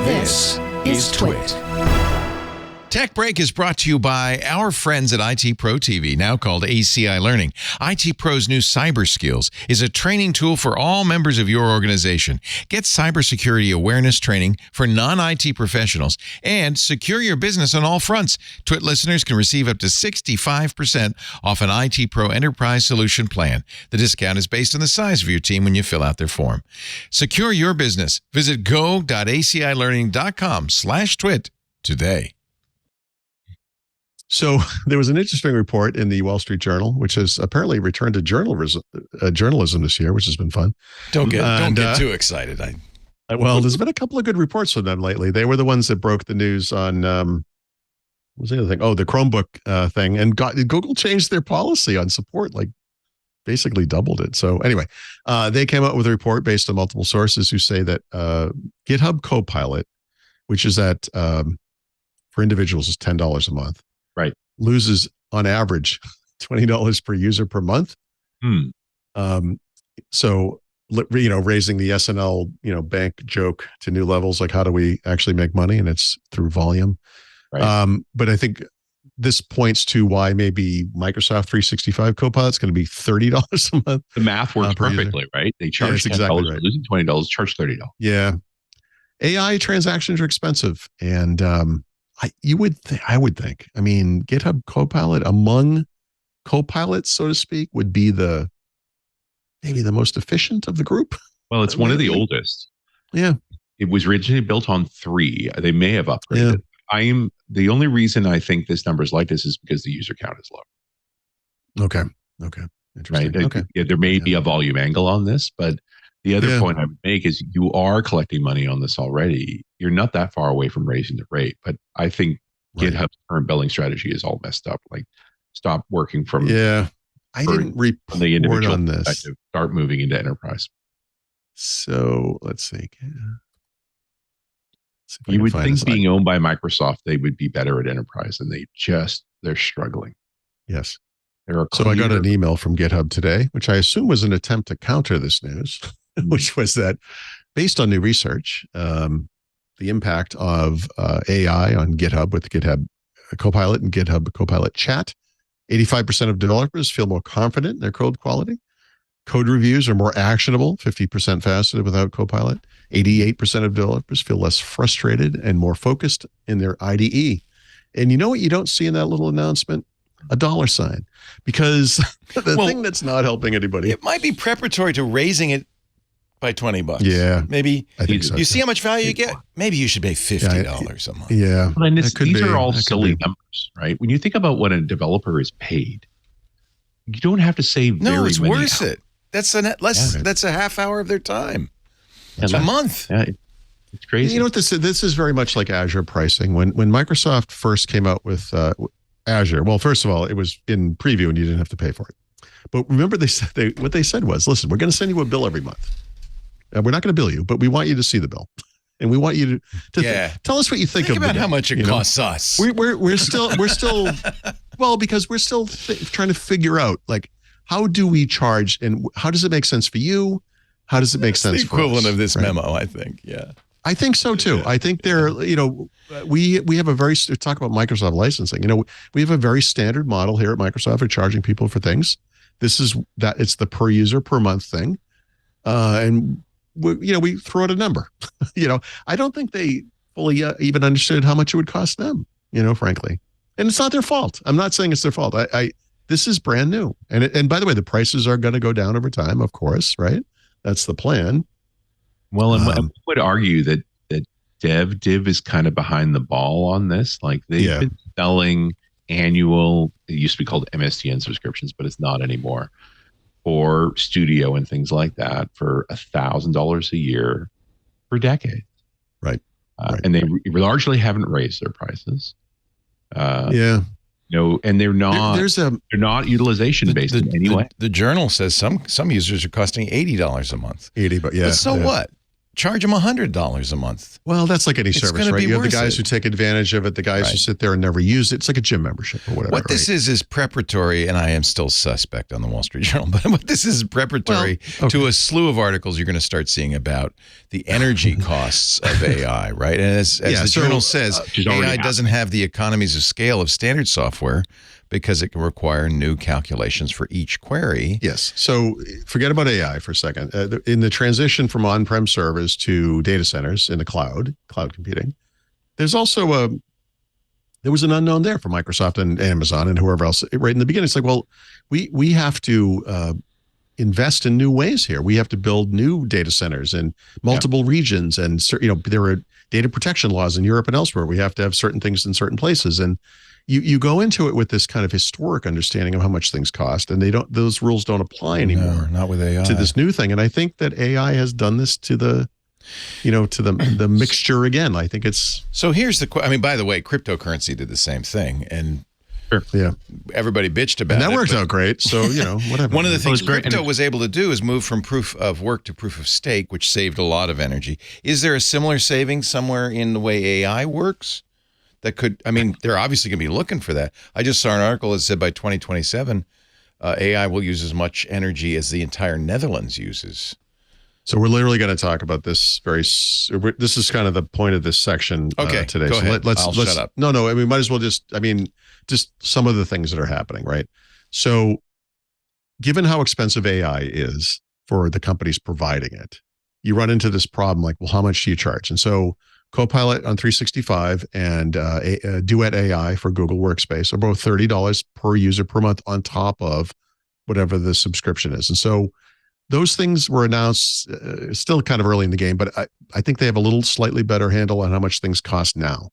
This is TWiT. Tech Break is brought to you by our friends at IT Pro TV, now called ACI Learning. IT Pro's new Cyber Skills is a training tool for all members of your organization. Get cybersecurity awareness training for non-IT professionals and secure your business on all fronts. TWiT listeners can receive up to 65% off an IT Pro Enterprise Solution plan. The discount is based on the size of your team when you fill out their form. Secure your business. Visit go.acilearning.com/twit today. So there was an interesting report in the Wall Street Journal, which has apparently returned to journalism this year, which has been fun. Don't get too excited. Well, there's been a couple of good reports from them lately. They were the ones that broke the news on what was the other thing? Oh, the Chromebook thing, and Google changed their policy on support, like basically doubled it. So anyway, they came out with a report based on multiple sources who say that GitHub Copilot, which is at for individuals is $10 a month. Right. Loses on average $20 per user per month. So, raising the SNL, bank joke to new levels, like how do we actually make money? And it's through volume. Right. But I think this points to why maybe Microsoft 365 Copilot is going to be $30 a month. The math works perfectly, right? They charge $10, exactly right. Losing $20, charge $30. Yeah. AI transactions are expensive. And, I would think, GitHub Copilot among Copilots, so to speak, would be maybe the most efficient of the group. Well, it's one of the oldest. Yeah. It was originally built on 3. They may have upgraded. Yeah. The only reason I think this number is like this is because the user count is low. Okay. Interesting. Right. Okay. There may be a volume angle on this, but the other point I would make is you are collecting money on this already. You're not that far away from raising the rate, but I think GitHub's current billing strategy is all messed up. Like, stop working from I didn't report the individual on this. Start moving into enterprise. So let's see. You would think being owned by Microsoft, they would be better at enterprise, and they're struggling. Yes. So I got an email from GitHub today, which I assume was an attempt to counter this news, which was that based on new research, the impact of AI on GitHub with GitHub Copilot and GitHub Copilot Chat, 85% of developers feel more confident in their code quality. Code reviews are more actionable, 50% faster without Copilot. 88% of developers feel less frustrated and more focused in their IDE. And you know what you don't see in that little announcement? A $, because the thing that's not helping anybody. It might be preparatory to raising it by $20. Yeah. Maybe I think so. You see how much value you get? Maybe you should pay $50 a month. Yeah. And these are all silly numbers, right? When you think about what a developer is paid, you don't have to save No, it's worth hours. it. That's that's a half hour of their time. It's a month. Yeah, it's crazy. You know what this is very much like Azure pricing. When Microsoft first came out with Azure, well, first of all, it was in preview and you didn't have to pay for it. But remember, what they said was, listen, we're going to send you a bill every month. And we're not going to bill you, but we want you to see the bill. And we want you to tell us what you think of about the how much it costs us. We're still well, because we're still trying to figure out, like, how do we charge and how does it make sense for you? How does it make sense for us? The equivalent of this memo, I think. Yeah. I think so too. Yeah. I think we have a very, talk about Microsoft licensing. We have a very standard model here at Microsoft for charging people for things. It's the per user per month thing. And we throw out a number. I don't think they fully even understood how much it would cost them, frankly. And it's not their fault. I'm not saying it's their fault. This is brand new. And by the way, the prices are going to go down over time, of course, right? That's the plan. Well, and I would argue that Div is kind of behind the ball on this. Like, they've been selling annual, it used to be called MSDN subscriptions, but it's not anymore, for studio and things like that for $1,000 a year for decades. Right. And they largely haven't raised their prices. And they're not they're not utilization based in any way. The journal says some users are costing $80 a month. But so what? charge them $100 a month. Well, that's like any service, right? You have the guys who take advantage of it, the guys who sit there and never use it. It's like a gym membership or whatever. What this is preparatory, and I am still suspect on the Wall Street Journal, but what this is preparatory to a slew of articles you're going to start seeing about the energy costs of AI, right? And as the journal says, AI doesn't have the economies of scale of standard software because it can require new calculations for each query. Yes. So forget about AI for a second. In the transition from on-prem servers to data centers in the cloud computing, there's also there was an unknown there for Microsoft and Amazon and whoever else right in the beginning. It's like, well, we have to invest in new ways here. We have to build new data centers in multiple regions, and there are data protection laws in Europe and elsewhere. We have to have certain things in certain places, and you go into it with this kind of historic understanding of how much things cost, and those rules don't apply anymore. No, not with AI. To this new thing. And I think that AI has done this to the mixture again. I think it's. So here's by the way, cryptocurrency did the same thing, and everybody bitched about it. And that worked out great. So, whatever. One of the things crypto was able to do is move from proof of work to proof of stake, which saved a lot of energy. Is there a similar saving somewhere in the way AI works? That could, they're obviously going to be looking for that. I just saw an article that said by 2027, AI will use as much energy as the entire Netherlands uses. So we're literally going to talk about this this is kind of the point of this section today. Go ahead. Let's shut up. No, we might as well just some of the things that are happening, right? So given how expensive AI is for the companies providing it, you run into this problem like, well, how much do you charge? And so Copilot on 365 and Duet AI for Google Workspace are both $30 per user per month on top of whatever the subscription is. And so those things were announced still kind of early in the game, but I think they have a little slightly better handle on how much things cost now.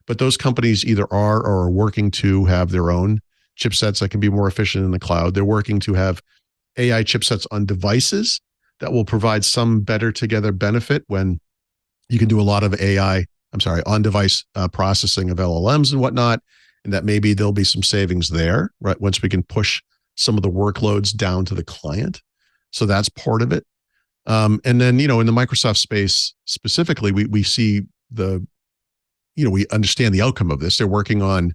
But those companies either are or are working to have their own chipsets that can be more efficient in the cloud. They're working to have AI chipsets on devices that will provide some better together benefit when you can do a lot of on-device processing of LLMs and whatnot, and that maybe there'll be some savings there, right? Once we can push some of the workloads down to the client. So that's part of it. And then, in the Microsoft space specifically, we see we understand the outcome of this. They're working on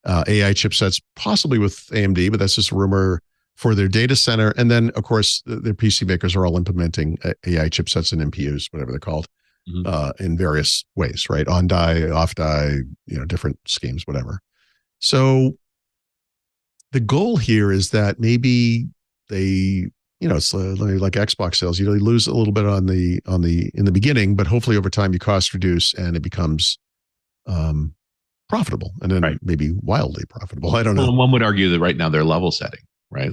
AI chipsets, possibly with AMD, but that's just a rumor for their data center. And then, of course, their PC makers are all implementing AI chipsets and NPUs, whatever they're called. In various ways, right? On die, off die, different schemes, whatever. So the goal here is that maybe they, it's like Xbox sales. You lose a little bit in the beginning, but hopefully over time you cost reduce and it becomes profitable, and then maybe wildly profitable. I don't know. Well, one would argue that right now they're level setting, right?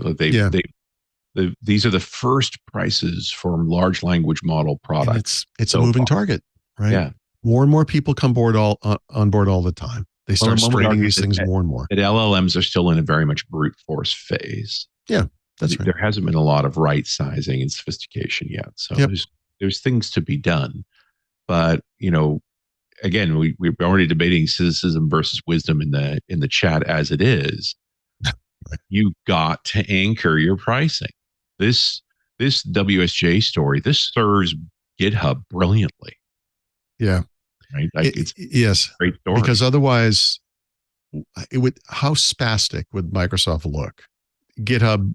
These are the first prices for large language model products. And it's a moving target, right? Yeah. More and more people come on board all the time. They start straining these things more and more. That LLMs are still in a very much brute force phase. Yeah, that's right. There hasn't been a lot of right sizing and sophistication yet. So there's things to be done. But, again, we're already debating cynicism versus wisdom in the chat as it is. You got to anchor your pricing. This WSJ story, this serves GitHub brilliantly. Yeah. Right. It's yes. Great story. Because otherwise, how spastic would Microsoft look? GitHub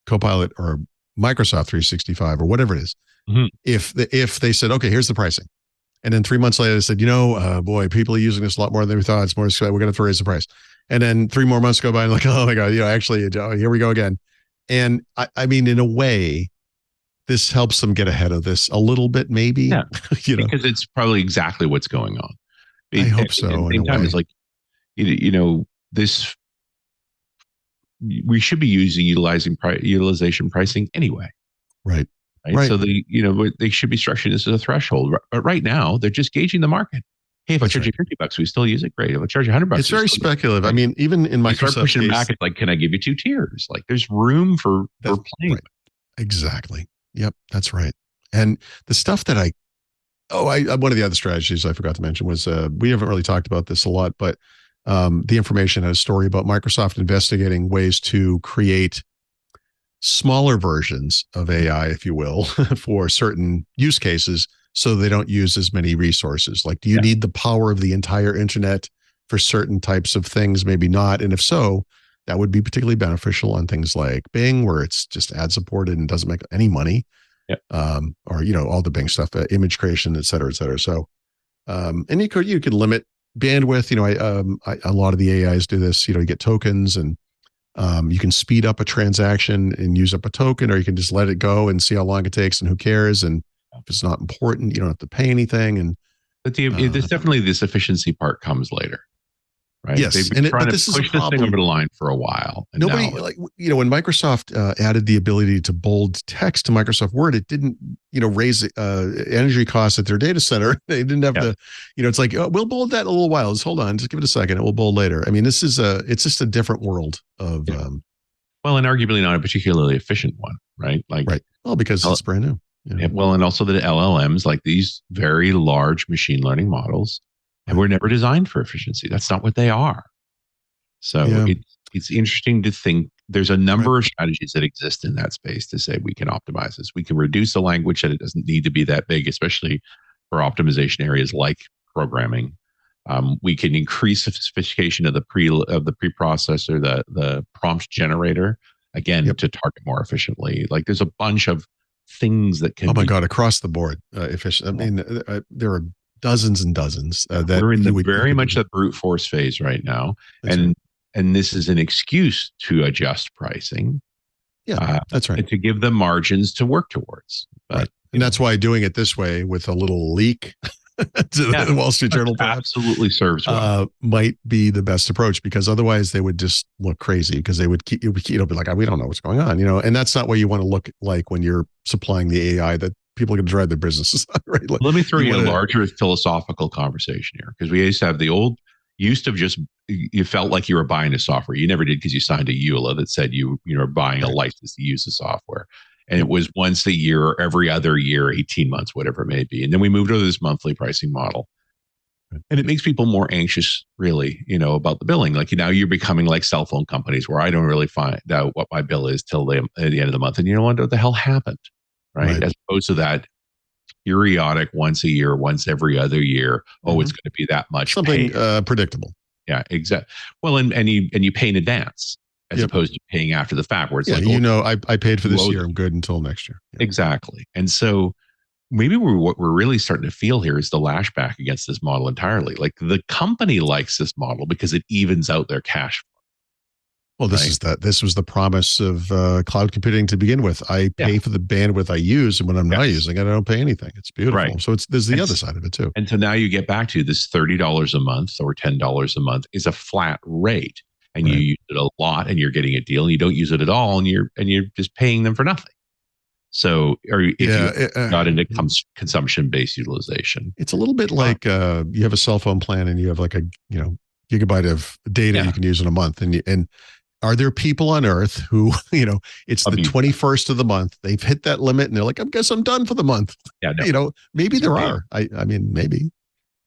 Copilot or Microsoft 365 or whatever it is. Mm-hmm. If they said, okay, here's the pricing. And then 3 months later, they said, boy, people are using this a lot more than we thought. It's more, we're going to raise the price. And then 3 more months go by and like, oh my God, actually, here we go again. And I mean, in a way, this helps them get ahead of this a little bit, maybe. Yeah, because it's probably exactly what's going on. I hope so. At the same time, it's like, this, we should be utilization pricing anyway. Right. So they should be structuring this as a threshold. But right now, they're just gauging the market. Hey, if I charge you $50, we still use it. Great. If I charge you $100, it's very speculative. I mean, even in Microsoft, start pushing back. It's like, can I give you 2 tiers? Like, there's room for playing. Right. Exactly. Yep, that's right. And the stuff that one of the other strategies I forgot to mention was we haven't really talked about this a lot, but the information had a story about Microsoft investigating ways to create smaller versions of AI, if you will, for certain use cases so they don't use as many resources? Like, do you need the power of the entire internet for certain types of things? Maybe not. And if so, that would be particularly beneficial on things like Bing, where it's just ad supported and doesn't make any money. Or, all the Bing stuff, image creation, et cetera, et cetera. So, and you could limit bandwidth. A lot of the AIs do this. You get tokens, and you can speed up a transaction and use up a token, or you can just let it go and see how long it takes and who cares. And if it's not important, you don't have to pay anything. And there's definitely this efficiency part comes later. Right. Yes, They've been trying to push this thing over the line for a while. And nobody when Microsoft added the ability to bold text to Microsoft Word, it didn't raise energy costs at their data center. They didn't have to, it's like, we'll bold that in a little while. Just hold on, just give it a second. It will bold later. I mean, it's just a different world of. Well, and arguably not a particularly efficient one, right? Right. Well, because it's brand new. Well, and also the LLMs, like these very large machine learning models, and were never designed for efficiency. That's not what they are. So it's interesting to think there's a number of strategies that exist in that space to say we can optimize this. We can reduce the language that it doesn't need to be that big, especially for optimization areas like programming. We can increase the sophistication of the preprocessor, the prompt generator, again, to target more efficiently. Like there's a bunch of things that can. Oh my God, across the board, efficient. I mean, there are dozens and dozens that we're in the very much that brute force phase right now. And this is an excuse to adjust pricing. Yeah, that's right. And to give them margins to work towards. But, and that's why doing it this way with a little leak to the Wall Street Journal absolutely serves well. Might be the best approach, because otherwise they would just look crazy, because they would be like, we don't know what's going on, and that's not what you want to look like when you're supplying the AI that people are going to drive their businesses on, right? Let me throw you a larger philosophical conversation here, because we used to have you felt like you were buying a software. You never did, because you signed a EULA that said you were buying a license to use the software. And it was once a year or every other year, 18 months, whatever it may be. And then we moved to this monthly pricing model. And it makes people more anxious, really, about the billing. Like now you're becoming like cell phone companies, where I don't really find out what my bill is till at the end of the month. And you don't wonder what the hell happened. Right. As opposed to that periodic, once a year, once every other year. Oh, it's going to be that much. Something predictable. Yeah, exactly. Well, and you pay in advance, as opposed to paying after the fact, where it's I paid for this year. I'm good until next year. Yeah. Exactly. And so maybe what we're really starting to feel here is the lashback against this model entirely. Like the company likes this model because it evens out their cash flow. Well, this was the promise of cloud computing to begin with. I pay for the bandwidth I use, and when I'm not using it, I don't pay anything. It's beautiful. Right. So there's the other side of it too. And so now you get back to this $30 a month or $10 a month is a flat rate, and you use it a lot, and you're getting a deal, and you don't use it at all, and you're just paying them for nothing. So, or if you're not into consumption-based utilization, it's a little bit like you have a cell phone plan, and you have like a gigabyte of data you can use in a month, and are there people on earth who, it's the 21st of the month, they've hit that limit, and they're like, I guess I'm done for the month. Yeah, no. Maybe there are. I mean, maybe.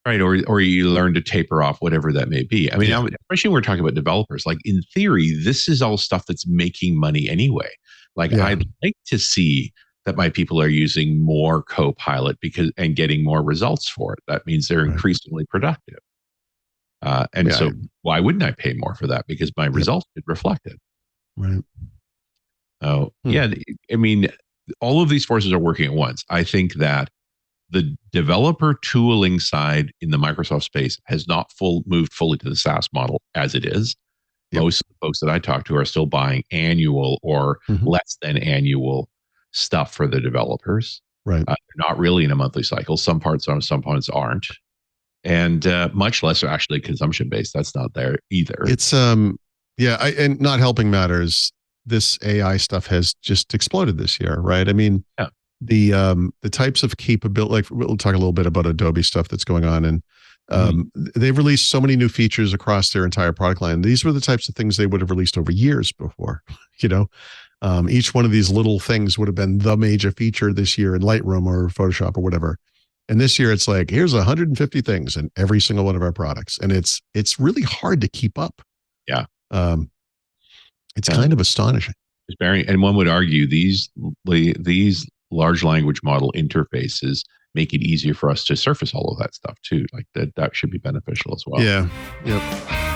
Right. Or you learn to taper off, whatever that may be. I mean, especially when we're talking about developers, like in theory, this is all stuff that's making money anyway. Like I'd like to see that my people are using more Copilot and getting more results for it. That means they're increasingly productive. So why wouldn't I pay more for that? Because my results get reflected. Right. Oh, I mean, all of these forces are working at once. I think that the developer tooling side in the Microsoft space has not moved fully to the SaaS model as it is. Most of the folks that I talk to are still buying annual or less than annual stuff for the developers. Right. They're not really in a monthly cycle. Some parts are, some parts aren't. And much less are actually consumption based. That's not there either. It's and not helping matters. This AI stuff has just exploded this year, right? I mean, the types of capability. Like we'll talk a little bit about Adobe stuff that's going on, and they've released so many new features across their entire product line. These were the types of things they would have released over years before. Each one of these little things would have been the major feature this year in Lightroom or Photoshop or whatever. And this year it's like, here's 150 things in every single one of our products. And it's really hard to keep up. Yeah. It's kind of astonishing. And one would argue these large language model interfaces make it easier for us to surface all of that stuff too. Like that should be beneficial as well. Yeah. Yep.